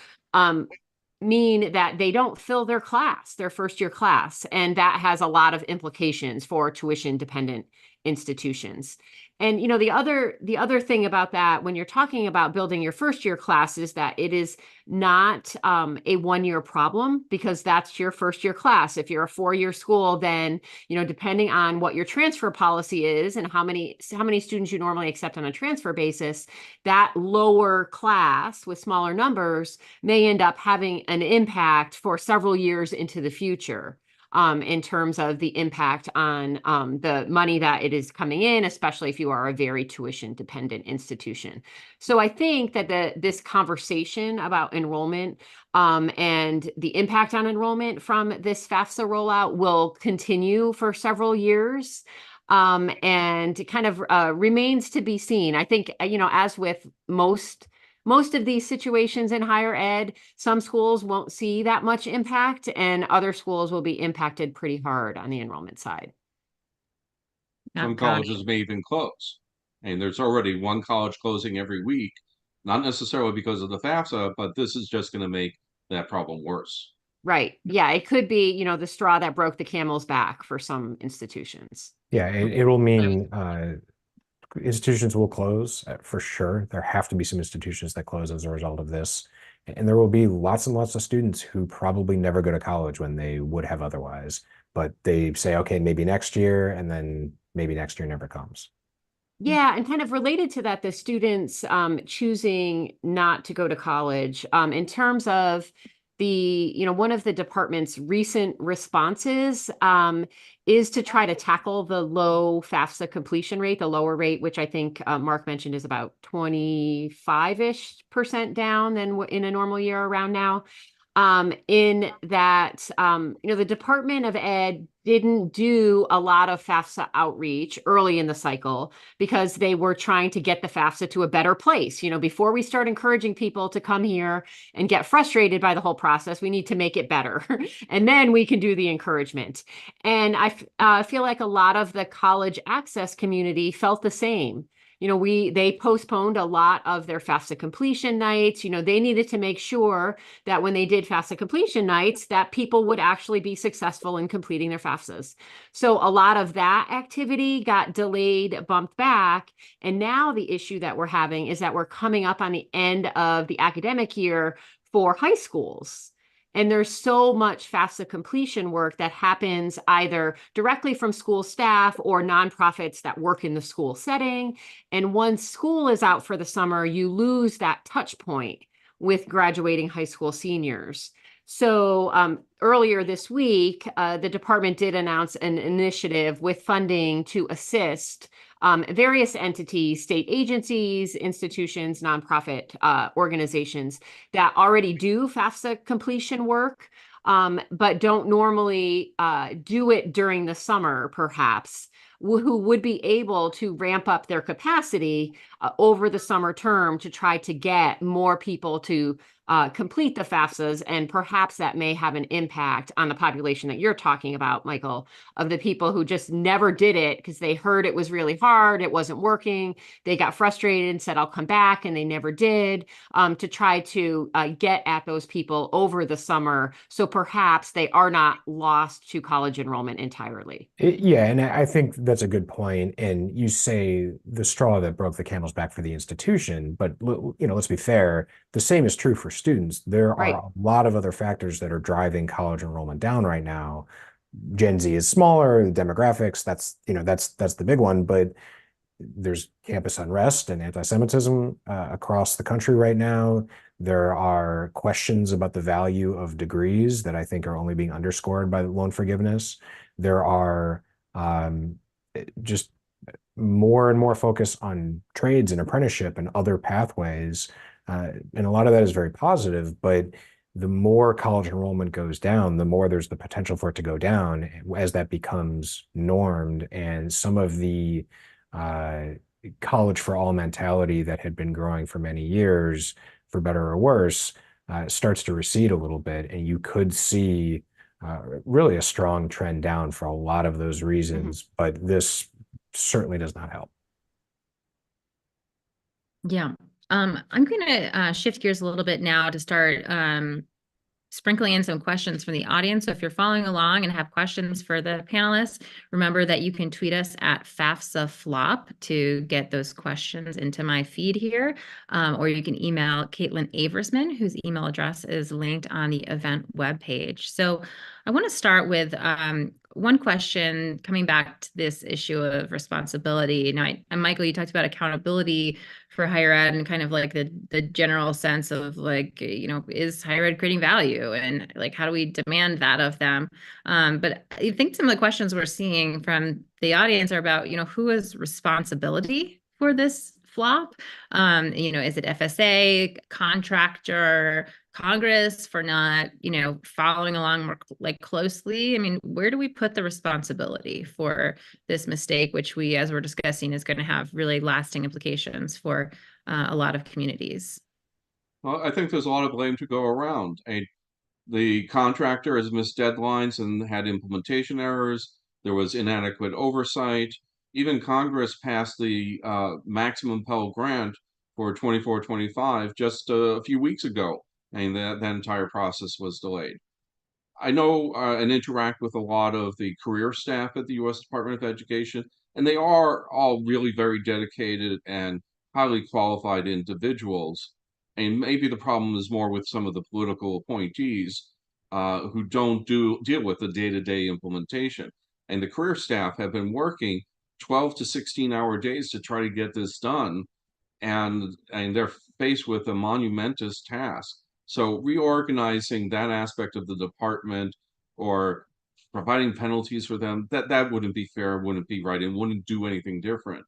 mean that they don't fill their first year class. And that has a lot of implications for tuition dependent institutions. And, the other thing about that, when you're talking about building your first year class, is that it is not a 1 year problem, because that's your first year class. If you're a 4-year school, then, depending on what your transfer policy is and how many students you normally accept on a transfer basis, that lower class with smaller numbers may end up having an impact for several years into the future. in terms of the impact on the money that it is coming in, especially if you are a very tuition dependent institution. So I think that this conversation about enrollment and the impact on enrollment from this FAFSA rollout will continue for several years. And kind of remains to be seen. I think, as with most of these situations in higher ed, some schools won't see that much impact and other schools will be impacted pretty hard on the enrollment side. Some colleges may even close. And there's already one college closing every week, not necessarily because of the FAFSA, but this is just going to make that problem worse. Right. Yeah, it could be, the straw that broke the camel's back for some institutions. Yeah, it will mean institutions will close for sure. There have to be some institutions that close as a result of this. And there will be lots and lots of students who probably never go to college when they would have otherwise. But they say, okay, maybe next year, and then maybe next year never comes. Yeah, and kind of related to that, the students choosing not to go to college, in terms of one of the department's recent responses is to try to tackle the low FAFSA completion rate, the lower rate, which I think Mark mentioned is about 25-ish% down than in a normal year around now. In that, the Department of Ed didn't do a lot of FAFSA outreach early in the cycle because they were trying to get the FAFSA to a better place. Before we start encouraging people to come here and get frustrated by the whole process, we need to make it better. And then we can do the encouragement. And I feel like a lot of the college access community felt the same. They postponed a lot of their FAFSA completion nights. They needed to make sure that when they did FAFSA completion nights, that people would actually be successful in completing their FAFSAs. So a lot of that activity got delayed, bumped back. And now the issue that we're having is that we're coming up on the end of the academic year for high schools. And there's so much FAFSA completion work that happens either directly from school staff or nonprofits that work in the school setting. And once school is out for the summer, you lose that touch point with graduating high school seniors. So earlier this week, the department did announce an initiative with funding to assist various entities, state agencies, institutions, nonprofit organizations that already do FAFSA completion work, but don't normally do it during the summer, perhaps, who would be able to ramp up their capacity over the summer term to try to get more people to complete the FAFSAs, and perhaps that may have an impact on the population that you're talking about, Michael, of the people who just never did it because they heard it was really hard, it wasn't working, they got frustrated and said, I'll come back, and they never did, to try to get at those people over the summer, so perhaps they are not lost to college enrollment entirely. Yeah, and I think that's a good point. And you say the straw that broke the camel's back for the institution, but let's be fair, the same is true for students. There are a lot of other factors that are driving college enrollment down right now. Gen Z is smaller, the demographics, that's the big one, but there's campus unrest and anti-Semitism across the country right now. There are questions about the value of degrees that I think are only being underscored by loan forgiveness. There are just more and more focus on trades and apprenticeship and other pathways. And a lot of that is very positive, but the more college enrollment goes down, the more there's the potential for it to go down as that becomes normed. And some of the college for all mentality that had been growing for many years, for better or worse, starts to recede a little bit. And you could see really a strong trend down for a lot of those reasons, but this certainly does not help. Yeah. I'm going to shift gears a little bit now to start sprinkling in some questions from the audience. So if you're following along and have questions for the panelists, remember that you can tweet us at FAFSA to get those questions into my feed here, or you can email Caitlin Aversman, whose email address is linked on the event webpage. So I want to start with one question coming back to this issue of responsibility. Now, and Michael, you talked about accountability for higher ed and kind of like the general sense of like, is higher ed creating value, and like how do we demand that of them? But I think some of the questions we're seeing from the audience are about, who has responsibility for this flop? Is it FSA, contractor, Congress for not, following along more like closely? I mean, where do we put the responsibility for this mistake, which we, as we're discussing, is going to have really lasting implications for a lot of communities? Well, I think there's a lot of blame to go around. The contractor has missed deadlines and had implementation errors. There was inadequate oversight. Even Congress passed the maximum Pell Grant for 24-25 just a few weeks ago, and that entire process was delayed. I know and interact with a lot of the career staff at the U.S. Department of Education, and they are all really very dedicated and highly qualified individuals. And maybe the problem is more with some of the political appointees who don't deal with the day-to-day implementation. And the career staff have been working 12 to 16-hour days to try to get this done, and they're faced with a monumentous task. So reorganizing that aspect of the department or providing penalties for them, that wouldn't be fair, wouldn't be right, and wouldn't do anything different.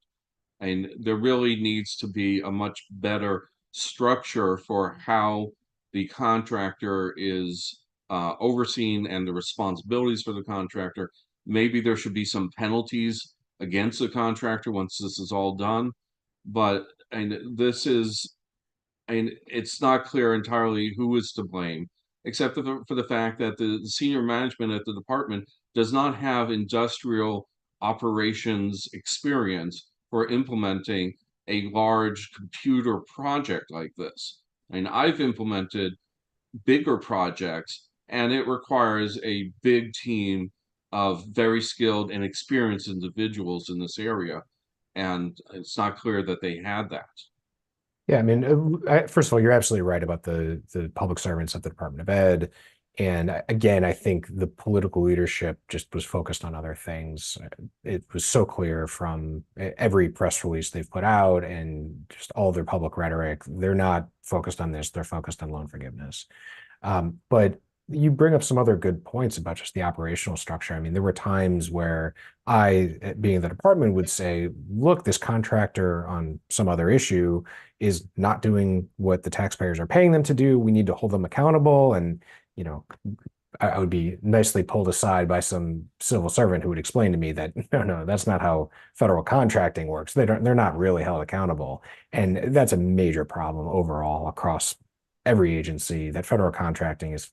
And there really needs to be a much better structure for how the contractor is overseen and the responsibilities for the contractor. Maybe there should be some penalties against the contractor once this is all done. But it's not clear entirely who is to blame, except for the fact that the senior management at the department does not have industrial operations experience for implementing a large computer project like this. I've implemented bigger projects, and it requires a big team of very skilled and experienced individuals in this area. And it's not clear that they had that. Yeah, I mean, first of all, you're absolutely right about the public servants at the Department of Ed. And again, I think the political leadership just was focused on other things. It was so clear from every press release they've put out and just all their public rhetoric. They're not focused on this. They're focused on loan forgiveness. But you bring up some other good points about just the operational structure. I mean, there were times where I, being in the department, would say, look, this contractor on some other issue is not doing what the taxpayers are paying them to do. We need to hold them accountable. And, I would be nicely pulled aside by some civil servant who would explain to me that, no, that's not how federal contracting works. They're not really held accountable. And that's a major problem overall across every agency, that federal contracting is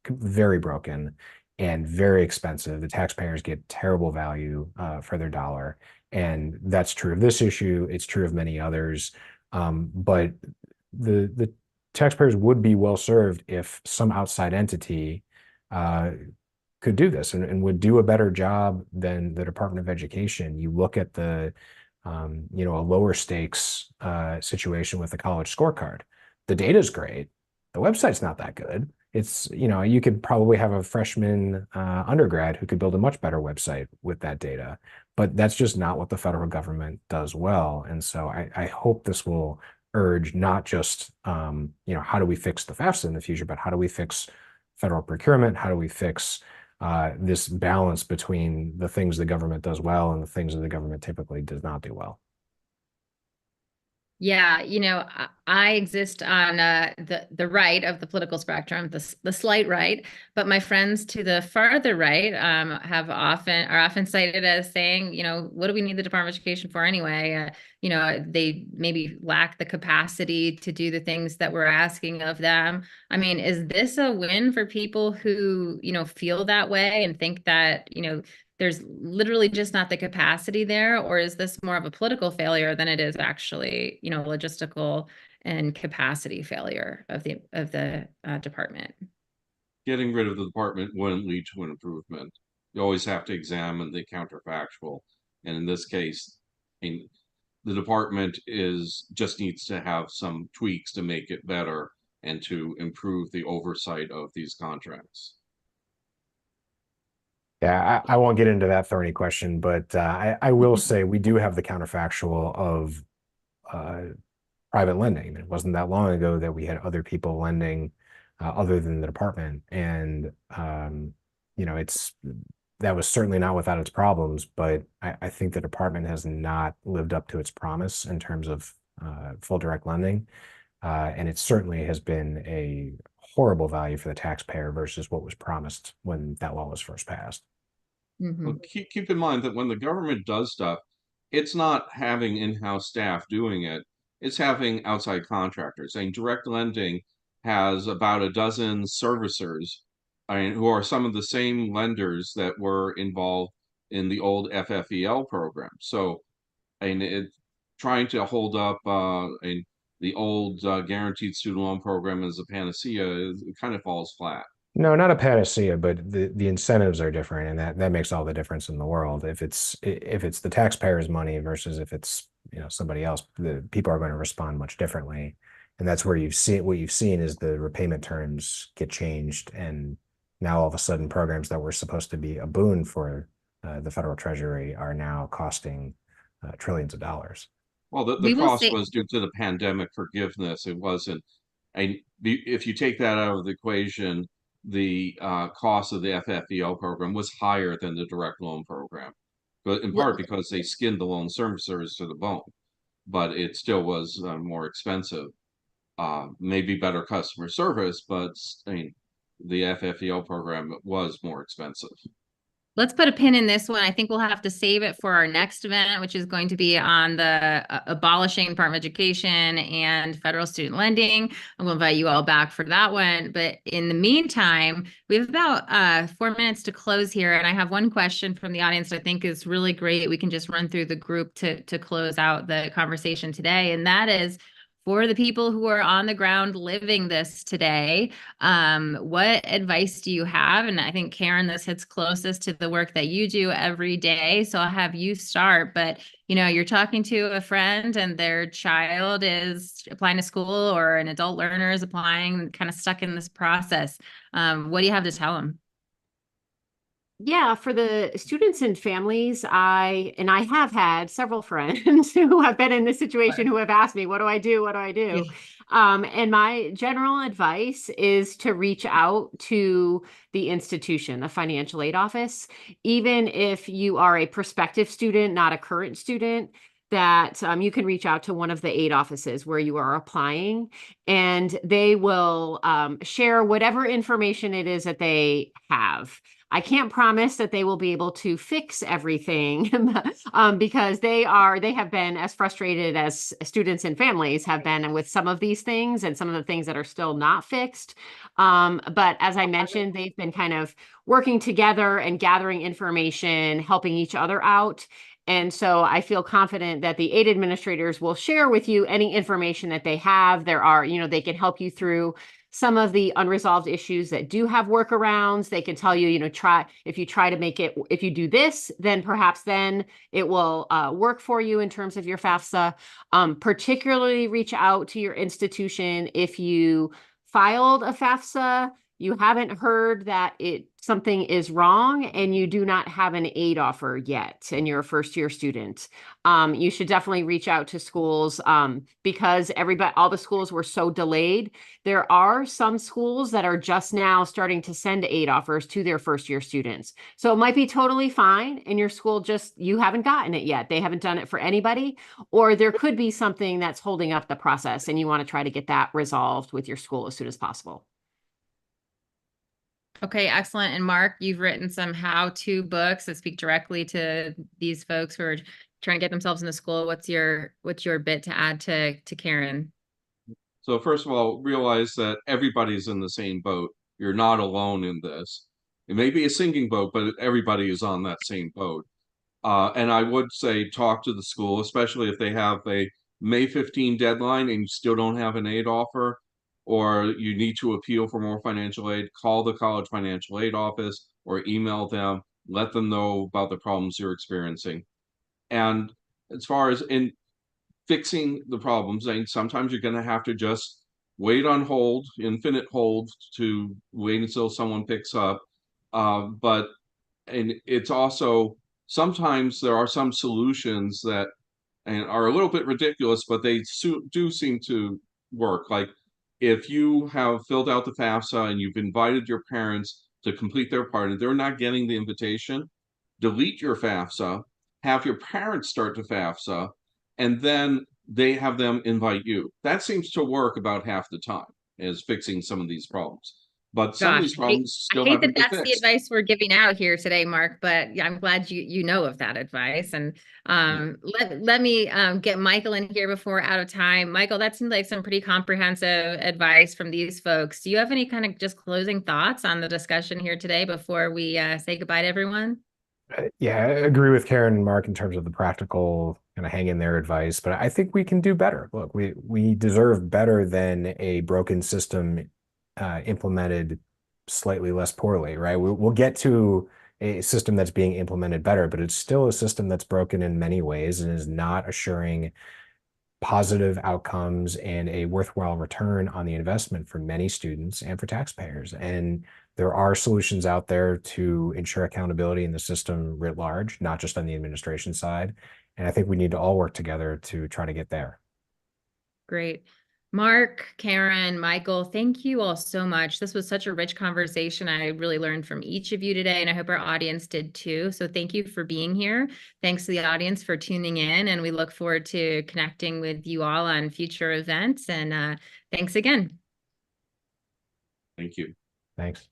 very broken and very expensive. The taxpayers get terrible value for their dollar. And that's true of this issue. It's true of many others. But the taxpayers would be well served if some outside entity could do this and would do a better job than the Department of Education. You look at a lower stakes situation with the college scorecard. The data is great. The website's not that good. It's, you could probably have a freshman undergrad who could build a much better website with that data, but that's just not what the federal government does well. And so I hope this will urge not just, how do we fix the FAFSA in the future, but how do we fix federal procurement? How do we fix this balance between the things the government does well and the things that the government typically does not do well? Yeah, I exist on the right of the political spectrum, the slight right, but my friends to the farther right are often cited as saying, what do we need the Department of Education for anyway? They maybe lack the capacity to do the things that we're asking of them. I mean, is this a win for people who, feel that way and think that, there's literally just not the capacity there? Or is this more of a political failure than it is actually, logistical and capacity failure of the department? Getting rid of the department wouldn't lead to an improvement. You always have to examine the counterfactual. And in this case, the department just needs to have some tweaks to make it better and to improve the oversight of these contracts. Yeah, I won't get into that thorny question, but I will say we do have the counterfactual of uh, private lending. It wasn't that long ago that we had other people lending other than the department. And, it's that was certainly not without its problems, but I think the department has not lived up to its promise in terms of full direct lending. And it certainly has been a horrible value for the taxpayer versus what was promised when that law was first passed. Well, keep in mind that when the government does stuff, it's not having in-house staff doing it. It's having outside contractors. And direct lending has about a dozen servicers, I mean, who are some of the same lenders that were involved in the old FFEL program. So, and it trying to hold up the old guaranteed student loan program as a panacea, it kind of falls flat. No, not a panacea, but the incentives are different, and that makes all the difference in the world. If it's the taxpayers' money versus if it's somebody else, the people are going to respond much differently, and that's where what you've seen is the repayment terms get changed, and now all of a sudden programs that were supposed to be a boon for the federal treasury are now costing trillions of dollars. Well, the We will cost say, was due to the pandemic forgiveness. It wasn't, if you take that out of the equation, the cost of the FFEL program was higher than the direct loan program, but in part because they skinned the loan servicers to the bone. But it still was more expensive. Maybe better customer service, but I mean, the FFEL program was more expensive. let's put a pin in this one. I think we'll have to save it for our next event, which is going to be on the abolishing Department of Education and federal student lending. And we'll invite you all back for that one. But in the meantime, we have about 4 minutes to close here. And I have one question from the audience I think is really great. We can just run through the group to close out the conversation today. And that is, for the people who are on the ground living this today, what advice do you have? And I think, Karen, this hits closest to the work that you do every day. So I'll have you start. But, you're talking to a friend and their child is applying to school, or an adult learner is applying, kind of stuck in this process. What do you have to tell them? Yeah, for the students and families, I have had several friends who have been in this situation who have asked me, what do I do? What do I do? And my general advice is to reach out to the institution, the financial aid office, even if you are a prospective student, not a current student, that you can reach out to one of the aid offices where you are applying, and they will share whatever information it is that they have. I can't promise that they will be able to fix everything because they have been as frustrated as students and families have been with some of these things and some of the things that are still not fixed. But as I mentioned, they've been kind of working together and gathering information, helping each other out. And so I feel confident that the aid administrators will share with you any information that they have. They can help you through some of the unresolved issues that do have workarounds. They can tell you, if you do this, then perhaps then it will work for you in terms of your FAFSA. Particularly reach out to your institution if you filed a FAFSA, you haven't heard that something is wrong, and you do not have an aid offer yet, and you're a first-year student. You should definitely reach out to schools because all the schools were so delayed. There are some schools that are just now starting to send aid offers to their first-year students. So it might be totally fine, and your school you haven't gotten it yet. They haven't done it for anybody, or there could be something that's holding up the process, and you want to try to get that resolved with your school as soon as possible. Okay, excellent. And Mark, you've written some how-to books that speak directly to these folks who are trying to get themselves into school. What's your bit to add to Karen? So first of all, realize that everybody's in the same boat. You're not alone in this. It may be a sinking boat, but everybody is on that same boat. And I would say talk to the school, especially if they have a May 15 deadline and you still don't have an aid offer, or you need to appeal for more financial aid. Call the college financial aid office or email them, let them know about the problems you're experiencing. And as far as in fixing the problems, and sometimes you're going to have to just wait on hold, infinite hold, to wait until someone picks up. But and it's also, sometimes there are some solutions that and are a little bit ridiculous, but they do seem to work. Like if you have filled out the FAFSA and you've invited your parents to complete their part and they're not getting the invitation, delete your FAFSA, have your parents start the FAFSA, and then they have them invite you. That seems to work about half the time, is fixing some of these problems. But some of these Gosh, I problems still hate that haven't been that's the fixed. advice we're giving out here today, Mark, but yeah, I'm glad you know of that advice. And let me get Michael in here before we're out of time. Michael, that seems like some pretty comprehensive advice from these folks. Do you have any kind of just closing thoughts on the discussion here today before we say goodbye to everyone? Yeah, I agree with Karen and Mark in terms of the practical kind of hang in there advice, but I think we can do better. Look, we deserve better than a broken system implemented slightly less poorly, right? We'll get to a system that's being implemented better, but it's still a system that's broken in many ways and is not assuring positive outcomes and a worthwhile return on the investment for many students and for taxpayers. And there are solutions out there to ensure accountability in the system writ large, not just on the administration side. And I think we need to all work together to try to get there. Great. Mark, Karen, Michael, thank you all so much. This was such a rich conversation. I really learned from each of you today, and I hope our audience did too. So thank you for being here. Thanks to the audience for tuning in, and we look forward to connecting with you all on future events. And thanks again. Thank you. Thanks.